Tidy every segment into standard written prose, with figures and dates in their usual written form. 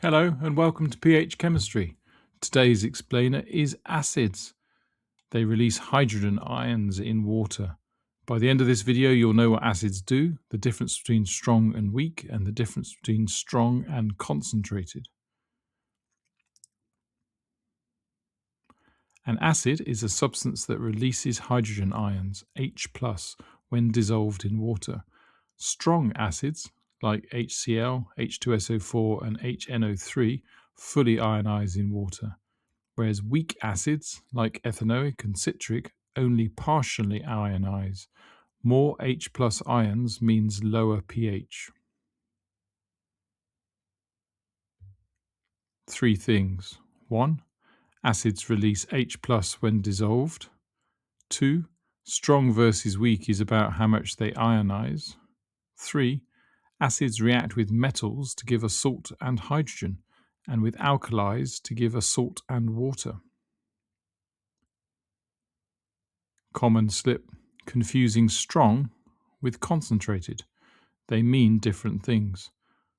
Hello and welcome to pH Chemistry. Today's explainer is acids. They release hydrogen ions in water. By the end of this video you'll know what acids do, the difference between strong and weak, and the difference between strong and concentrated. An acid is a substance that releases hydrogen ions, H+, when dissolved in water. Strong acids, like HCl, H₂SO₄, and HNO₃, fully ionize in water, whereas weak acids, like ethanoic and citric, only partially ionize. More H+ ions means lower pH. Three things. 1. Acids release H+ when dissolved. 2. Strong versus weak is about how much they ionize. 3. Acids react with metals to give a salt and hydrogen, and with alkalis to give a salt and water. Common slip: confusing strong with concentrated. They mean different things.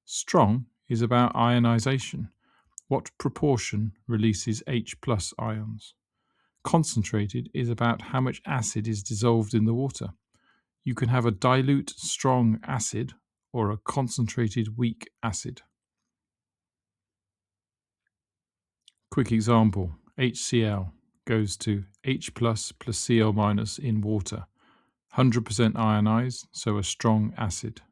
Strong is about ionization. What proportion releases H+ ions? Concentrated is about how much acid is dissolved in the water. You can have a dilute strong acid or a concentrated weak acid. Quick example: HCl goes to H+ plus Cl- in water. 100% ionized, so a strong acid.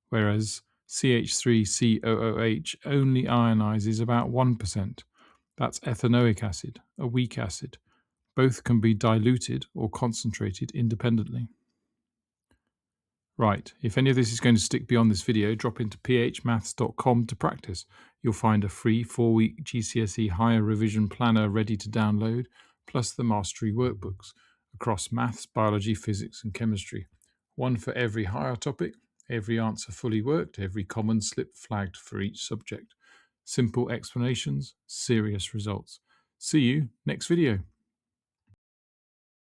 Whereas CH3COOH only ionizes about 1%. That's ethanoic acid, a weak acid. Both can be diluted or concentrated independently. Right, if any of this is going to stick beyond this video, drop into phmaths.com to practice. You'll find a free 4-week GCSE higher revision planner ready to download, plus the mastery workbooks across maths, biology, physics and chemistry. One for every higher topic, every answer fully worked, every common slip flagged for each subject. Simple explanations, serious results. See you next video.